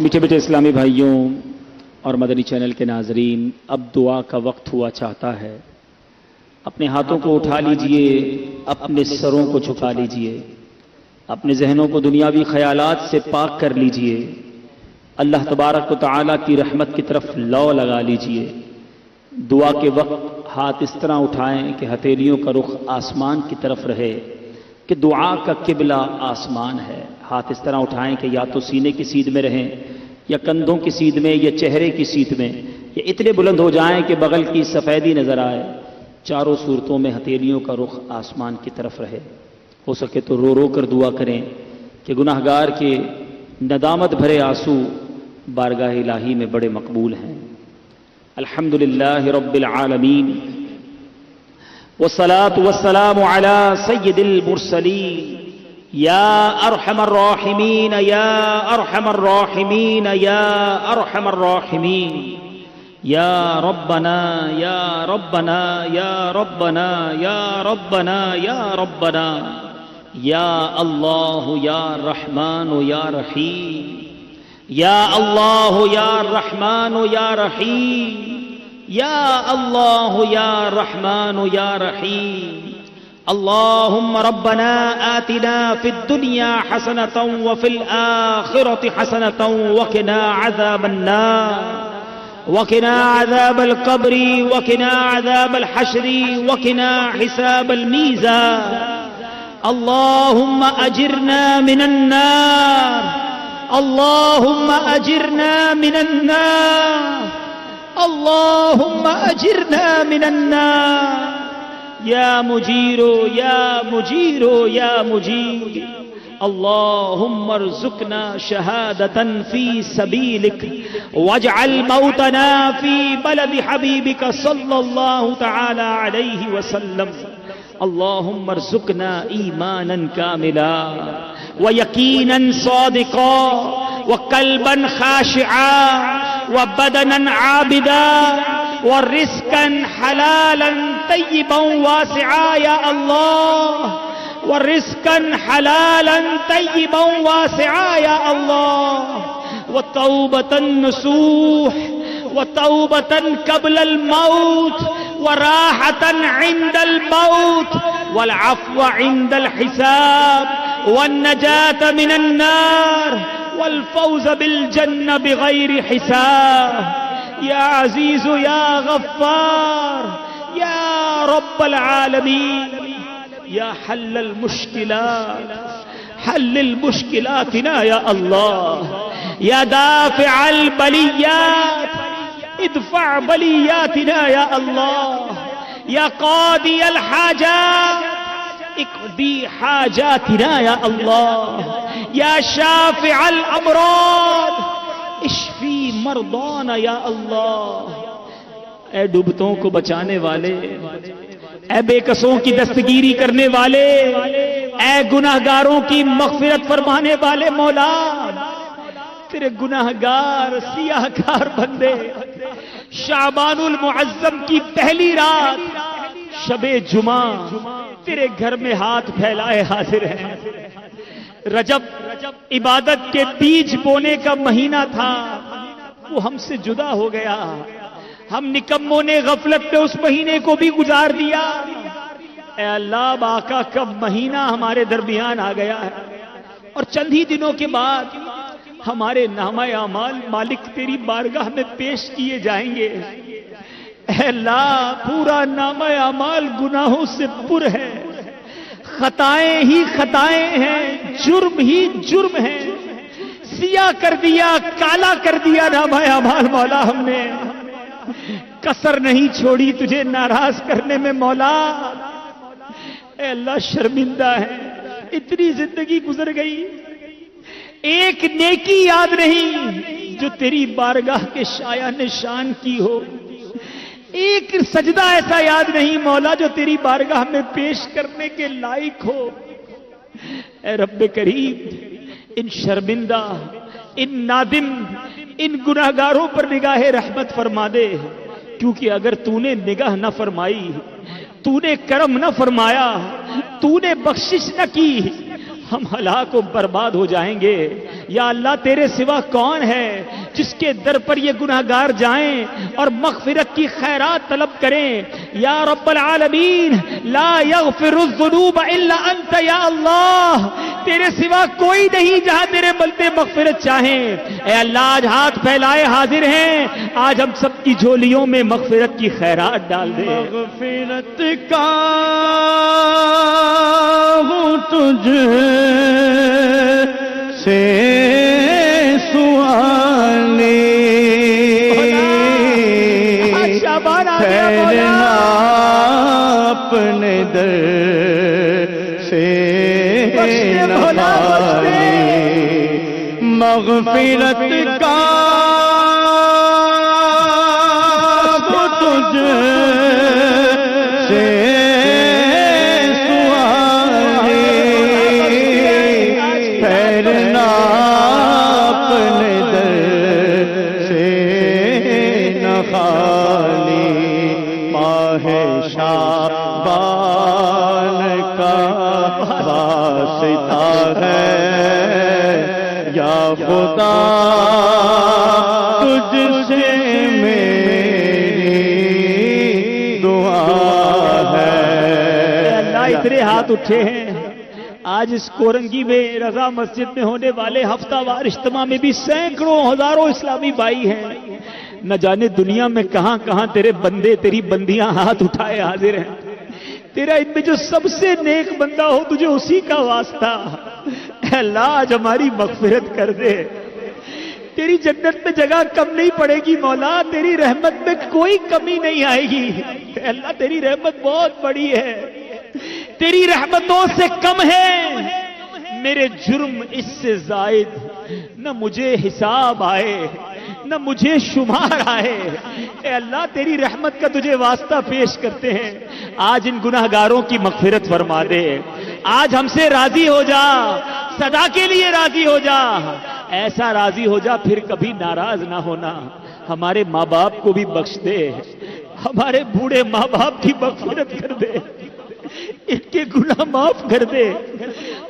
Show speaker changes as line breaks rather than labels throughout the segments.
میٹھے میٹھے اسلامی بھائیوں اور مدنی چینل کے ناظرین، اب دعا کا وقت ہوا چاہتا ہے۔ اپنے ہاتھوں کو اٹھا لیجئے، اپنے سروں کو جھکا لیجئے، اپنے ذہنوں کو دنیاوی خیالات سے پاک کر لیجئے، اللہ تبارک و تعالیٰ کی رحمت کی طرف لو لگا لیجئے۔ دعا کے وقت ہاتھ اس طرح اٹھائیں کہ ہتھیلیوں کا رخ آسمان کی طرف رہے، کہ دعا کا قبلہ آسمان ہے۔ ہاتھ اس طرح اٹھائیں کہ یا تو سینے کی سیدھ میں رہیں، یا کندھوں کی سیدھ میں، یا چہرے کی سیدھ میں، یا اتنے بلند ہو جائیں کہ بغل کی سفیدی نظر آئے۔ چاروں صورتوں میں ہتھیلیوں کا رخ آسمان کی طرف رہے۔ ہو سکے تو رو رو کر دعا کریں کہ گناہگار کے ندامت بھرے آنسو بارگاہ الہی میں بڑے مقبول ہیں۔ الحمدللہ رب العالمین، والصلاة والسلام على سید المرسلین، یا ارحم الراحمین یا ارحم الراحمین یا ارحم الراحمین، یا ربنا یا ربنا یا ربنا یا ربنا یا ربنا، یا اللہ یا رحمان یا رحیم، یا اللہ یا رحمان یا رحیم، یا اللہ یا رحمان یا رحیم۔ اللہم ربنا آتنا فی الدنیا حسنة وفی الآخرة حسنة وقنا عذاب النار وقنا عذاب القبر وقنا عذاب الحشر وقنا حساب المیزان۔ اللہم اجرنا من النار، اللہم اجرنا من النار، اللہم اجرنا من النار، یا مجیرو یا مجیرو یا مجیر۔ اللہم ارزقنا شہادتا فی سبیلک واجعل موتنا فی بلد حبیبک صلی اللہ تعالی علیہ وسلم۔ اللہم ارزقنا ایمانا کاملا ویقینا صادقا وقلبا خاشعا وبدنا عابدا ورزقا حلالا طیبا واسعا یا اللہ، ورزقا حلالا طیبا واسعا یا اللہ، وتوبة نصوح وتوبة قبل الموت وراحة عند الموت والعفو عند الحساب والنجاة من النار والفوز بالجنة بغير حساب۔ یا عزیز یا غفار یا رب العالمین، یا حل المشکلات حل المشکلاتنا یا اللہ، یا دافع البلیات ادفع بلیاتنا یا اللہ، یا قاضی الحاجات اقضی حاجاتنا یا اللہ، یا شافع الامراض اشفی مردانا یا اللہ۔ اے ڈوبتوں کو بچانے والے، اے بے کسوں کی دستگیری کرنے والے، اے گناہگاروں کی مغفرت فرمانے والے مولا، تیرے گناہگار سیاہکار بندے شعبان المعظم کی پہلی رات شب جمعہ تیرے گھر میں ہاتھ پھیلائے حاضر ہیں۔ رجب عبادت کے بیج بونے کا مہینہ تھا، وہ ہم سے جدا ہو گیا، ہم نکموں نے غفلت پہ اس مہینے کو بھی گزار دیا۔ اے اللہ، آقا کا مہینہ ہمارے درمیان آ گیا ہے، اور چند ہی دنوں کے بعد ہمارے نامہ اعمال مالک تیری بارگاہ میں پیش کیے جائیں گے۔ اے اللہ، پورا نامہ اعمال گناہوں سے پر ہے، خطائیں ہی خطائیں ہیں، جرم ہی جرم ہیں، سیاہ کر دیا، کالا کر دیا نامہ اعمال مولا ہم نے، کسر نہیں چھوڑی تجھے ناراض کرنے میں مولا۔ اے اللہ، شرمندہ ہے، اتنی زندگی گزر گئی، ایک نیکی یاد نہیں جو تیری بارگاہ کے شایہ نشان کی ہو، ایک سجدہ ایسا یاد نہیں مولا جو تیری بارگاہ میں پیش کرنے کے لائق ہو۔ اے رب کریم، ان شرمندہ، ان نادم، ان گناہگاروں پر نگاہ رحمت فرما دے، کیونکہ اگر تو نے نگاہ نہ فرمائی، تو نے کرم نہ فرمایا، تو نے بخشش نہ کی، ہم ہلاک و برباد ہو جائیں گے۔ یا اللہ تیرے سوا کون ہے جس کے در پر یہ گناہگار جائیں اور مغفرت کی خیرات طلب کریں۔ یا رب العالمین لا یغفر الذنوب الا انت یا اللہ، تیرے سوا کوئی نہیں جہاں تیرے بندے مغفرت چاہیں۔ اے اللہ آج ہاتھ پھیلائے حاضر ہیں، آج ہم سب کی جھولیوں میں مغفرت کی خیرات ڈال دے۔
مغفرت کا ہوں تجھ سے سوالی، ٹھہرنا اپنے در سے نہ خالی۔ مغفرت کا ہوں تجھ سے خدا تجھ سے میری دعا ہے۔
اللہ اتنے ہاتھ اٹھے ہیں آج اس کورنگی میں رضا مسجد میں ہونے والے ہفتہ وار اجتماع میں بھی سینکڑوں ہزاروں اسلامی بھائی ہیں۔ نہ جانے دنیا میں کہاں کہاں تیرے بندے تیری بندیاں ہاتھ اٹھائے حاضر ہیں۔ تیرا ان میں جو سب سے نیک بندہ ہو تجھے اسی کا واسطہ۔ اے اللہ آج ہماری مغفرت کر دے، تیری جنت میں جگہ کم نہیں پڑے گی مولا، تیری رحمت میں کوئی کمی نہیں آئے گی۔ اے اللہ تیری رحمت بہت بڑی ہے، تیری رحمتوں سے کم ہے میرے جرم اس سے زائد، نہ مجھے حساب آئے نہ مجھے شمار آئے۔ اے اللہ تیری رحمت کا تجھے واسطہ پیش کرتے ہیں، آج ان گناہگاروں کی مغفرت فرما دے، آج ہم سے راضی ہو جا، سدا کے لیے راضی ہو جا، ایسا راضی ہو جا پھر کبھی ناراض نہ ہونا۔ ہمارے ماں باپ کو بھی بخش دے، ہمارے بوڑھے ماں باپ کی مغفرت کر دے، ان کے گناہ معاف کر دے۔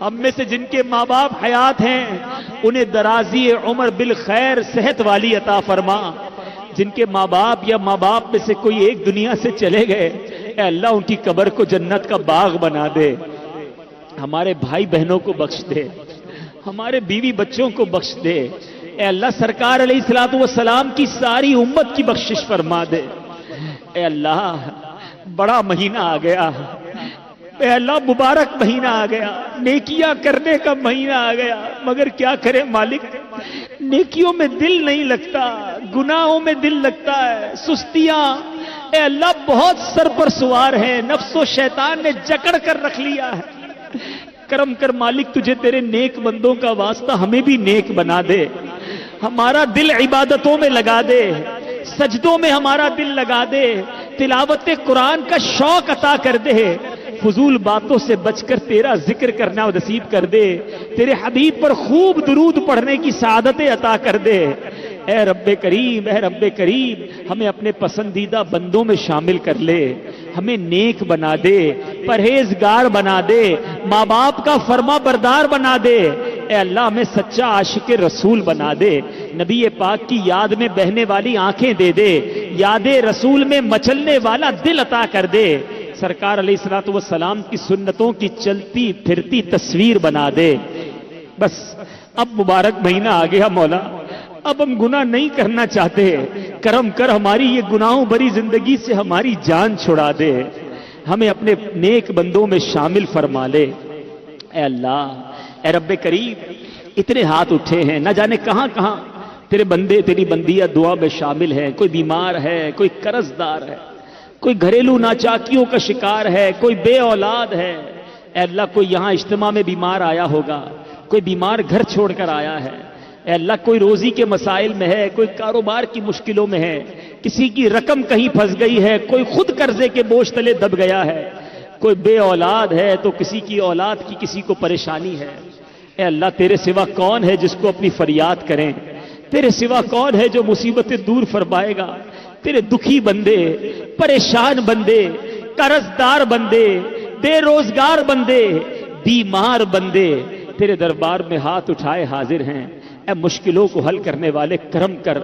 ہم میں سے جن کے ماں باپ حیات ہیں انہیں درازی عمر بالخیر صحت والی عطا فرما، جن کے ماں باپ یا ماں باپ میں سے کوئی ایک دنیا سے چلے گئے اے اللہ ان کی قبر کو جنت کا باغ بنا دے، ہمارے بھائی بہنوں کو بخش دے، ہمارے بیوی بچوں کو بخش دے، اے اللہ سرکار علیہ الصلوۃ والسلام کی ساری امت کی بخشش فرما دے۔ اے اللہ بڑا مہینہ آ گیا، اے اللہ مبارک مہینہ آ گیا، نیکیاں کرنے کا مہینہ آ گیا، مگر کیا کرے مالک، نیکیوں میں دل نہیں لگتا، گناہوں میں دل لگتا ہے، سستیاں اے اللہ بہت سر پر سوار ہیں، نفس و شیطان نے جکڑ کر رکھ لیا ہے۔ کرم کر مالک، تجھے تیرے نیک بندوں کا واسطہ ہمیں بھی نیک بنا دے، ہمارا دل عبادتوں میں لگا دے، سجدوں میں ہمارا دل لگا دے، تلاوت قرآن کا شوق عطا کر دے، فضول باتوں سے بچ کر تیرا ذکر کرنا نصیب کر دے، تیرے حبیب پر خوب درود پڑھنے کی سعادتیں عطا کر دے۔ اے رب کریم، اے رب کریم، ہمیں اپنے پسندیدہ بندوں میں شامل کر لے، ہمیں نیک بنا دے، پرہیزگار بنا دے، ماں باپ کا فرما بردار بنا دے، اے اللہ ہمیں سچا عاشق رسول بنا دے، نبی پاک کی یاد میں بہنے والی آنکھیں دے دے، یاد رسول میں مچلنے والا دل عطا کر دے، سرکار علیہ الصلوۃ والسلام کی سنتوں کی چلتی پھرتی تصویر بنا دے۔ بس اب مبارک مہینہ آ گیا مولا، اب ہم گناہ نہیں کرنا چاہتے، کرم کر ہماری یہ گناہوں بھری زندگی سے ہماری جان چھڑا دے، ہمیں اپنے نیک بندوں میں شامل فرما لے۔ اے اللہ، اے رب کریم، اتنے ہاتھ اٹھے ہیں، نہ جانے کہاں کہاں تیرے بندے تیری بندیاں دعا میں شامل ہیں، کوئی بیمار ہے، کوئی قرض دار ہے، کوئی گھریلو ناچاکیوں کا شکار ہے، کوئی بے اولاد ہے، اے اللہ کوئی یہاں اجتماع میں بیمار آیا ہوگا، کوئی بیمار گھر چھوڑ کر آیا ہے، اے اللہ کوئی روزی کے مسائل میں ہے، کوئی کاروبار کی مشکلوں میں ہے، کسی کی رقم کہیں پھنس گئی ہے، کوئی خود قرضے کے بوجھ تلے دب گیا ہے، کوئی بے اولاد ہے تو کسی کی اولاد کی کسی کو پریشانی ہے۔ اے اللہ تیرے سوا کون ہے جس کو اپنی فریاد کریں، تیرے سوا کون ہے جو مصیبتیں دور فرمائے گا، تیرے دکھی بندے، پریشان بندے، قرض دار بندے، بے روزگار بندے، بیمار بندے، تیرے دربار میں ہاتھ اٹھائے حاضر ہیں، اے مشکلوں کو حل کرنے والے کرم کر،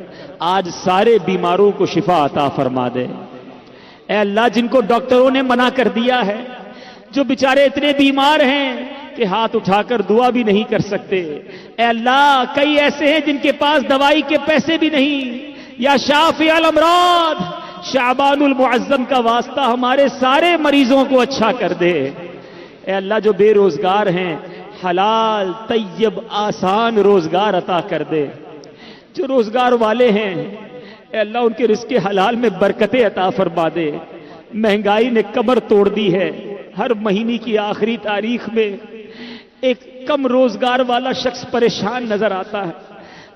آج سارے بیماروں کو شفا عطا فرما دے۔ اے اللہ جن کو ڈاکٹروں نے منع کر دیا ہے، جو بیچارے اتنے بیمار ہیں کہ ہاتھ اٹھا کر دعا بھی نہیں کر سکتے، اے اللہ کئی ایسے ہیں جن کے پاس دوائی کے پیسے بھی نہیں، یا شافی الامراض، شعبان المعظم کا واسطہ ہمارے سارے مریضوں کو اچھا کر دے۔ اے اللہ جو بے روزگار ہیں، حلال طیب آسان روزگار عطا کر دے۔ جو روزگار والے ہیں، اے اللہ ان کے رزق حلال میں برکتیں عطا فرما دے۔ مہنگائی نے کمر توڑ دی ہے، ہر مہینے کی آخری تاریخ میں ایک کم روزگار والا شخص پریشان نظر آتا ہے،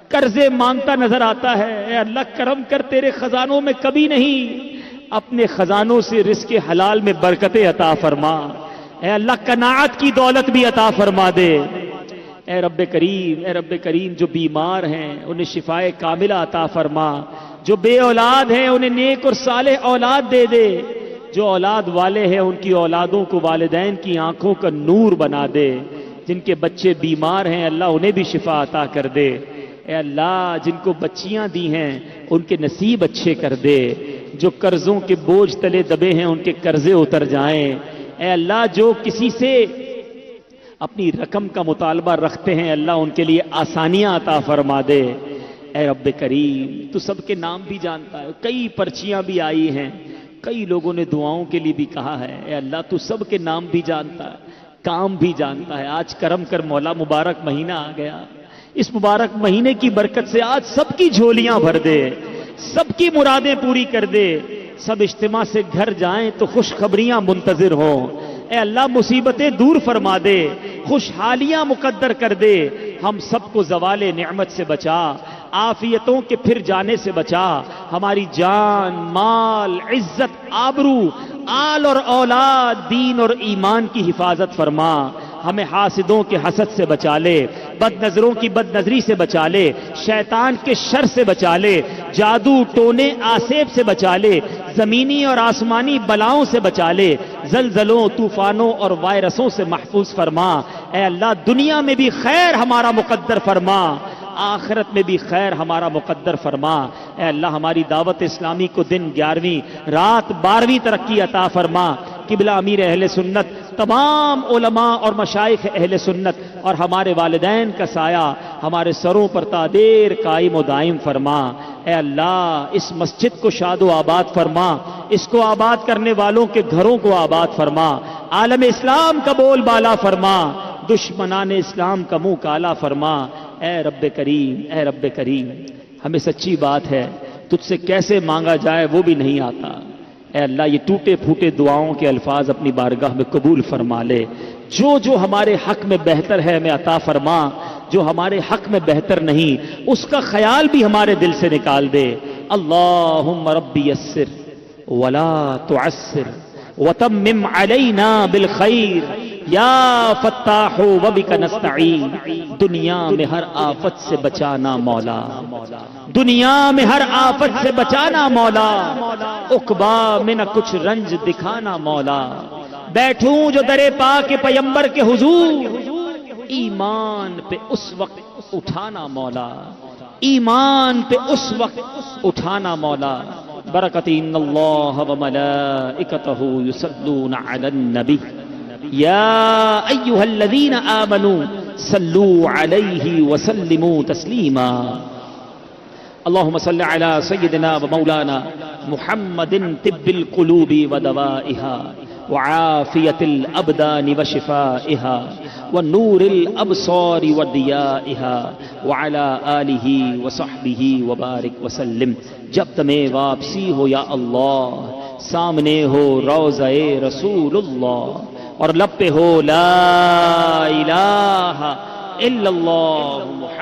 قرضے مانگتا نظر آتا ہے۔ اے اللہ کرم کر، تیرے خزانوں میں کبھی نہیں، اپنے خزانوں سے رزق حلال میں برکتیں عطا فرما۔ اے اللہ قناعت کی دولت بھی عطا فرما دے۔ اے رب کریم، اے رب کریم جو بیمار ہیں انہیں شفائے کاملہ عطا فرما، جو بے اولاد ہیں انہیں نیک اور صالح اولاد دے دے، جو اولاد والے ہیں ان کی اولادوں کو والدین کی آنکھوں کا نور بنا دے، جن کے بچے بیمار ہیں اللہ انہیں بھی شفا عطا کر دے۔ اے اللہ جن کو بچیاں دی ہیں ان کے نصیب اچھے کر دے، جو قرضوں کے بوجھ تلے دبے ہیں ان کے قرضے اتر جائیں۔ اے اللہ جو کسی سے اپنی رقم کا مطالبہ رکھتے ہیں اللہ ان کے لیے آسانیاں عطا فرما دے۔ اے رب کریم تو سب کے نام بھی جانتا ہے، کئی پرچیاں بھی آئی ہیں، کئی لوگوں نے دعاؤں کے لیے بھی کہا ہے۔ اے اللہ تو سب کے نام بھی جانتا ہے، کام بھی جانتا ہے۔ آج کرم کر مولا، مبارک مہینہ آ گیا، اس مبارک مہینے کی برکت سے آج سب کی جھولیاں بھر دے، سب کی مرادیں پوری کر دے، سب اجتماع سے گھر جائیں تو خوشخبریاں منتظر ہوں۔ اے اللہ مصیبتیں دور فرما دے، خوشحالیاں مقدر کر دے، ہم سب کو زوال نعمت سے بچا، عافیتوں کے پھر جانے سے بچا، ہماری جان، مال، عزت، آبرو، آل اور اولاد، دین اور ایمان کی حفاظت فرما، ہمیں حاسدوں کے حسد سے بچا لے، بد نظروں کی بد نظری سے بچا لے، شیطان کے شر سے بچا لے، جادو ٹونے آسیب سے بچا لے، زمینی اور آسمانی بلاؤں سے بچا لے، زلزلوں، طوفانوں اور وائرسوں سے محفوظ فرما۔ اے اللہ دنیا میں بھی خیر ہمارا مقدر فرما، آخرت میں بھی خیر ہمارا مقدر فرما۔ اے اللہ ہماری دعوت اسلامی کو دن 11ویں رات 12ویں ترقی عطا فرما۔ قبلہ امیر اہل سنت، تمام علماء اور مشائخ اہل سنت اور ہمارے والدین کا سایہ ہمارے سروں پر تا دیر قائم و دائم فرما۔ اے اللہ اس مسجد کو شاد و آباد فرما، اس کو آباد کرنے والوں کے گھروں کو آباد فرما، عالم اسلام کا بول بالا فرما، دشمنان اسلام کا منہ کالا فرما۔ اے رب کریم، اے رب کریم ہمیں سچی بات ہے تجھ سے کیسے مانگا جائے وہ بھی نہیں آتا۔ اے اللہ یہ ٹوٹے پھوٹے دعاؤں کے الفاظ اپنی بارگاہ میں قبول فرما لے، جو ہمارے حق میں بہتر ہے ہمیں عطا فرما، جو ہمارے حق میں بہتر نہیں اس کا خیال بھی ہمارے دل سے نکال دے۔ اللہم ربی یسر ولا تعسر وتمم علینا بالخیر یا فتاح وبک نستعین۔ دنیا میں ہر آفت سے بچانا مولا، دنیا میں ہر آفت سے بچانا مولا، عقبا میں نہ کچھ رنج دکھانا مولا۔ بیٹھوں جو درے پاک کے پیمبر کے حضور، ایمان پہ اس وقت اٹھانا مولا، ایمان پہ اس وقت اٹھانا مولا۔ برکت ان اللہ وملائکتہ یصلون علی النبی یا ایھا الذین آمنوا صلوا علیہ وسلموا تسلیما۔ اللہم صل علی سیدنا ومولانا محمد طب القلوب ودوائها وعافیة الابدان وشفائها ونور الابصار وضیائها وعلى آلہ وصحبہ وبارک وسلم۔ جب تمہیں واپسی ہو یا اللہ، سامنے ہو روضہ رسول اللہ اور لب پہ ہو لا الہ الا اللہ محمد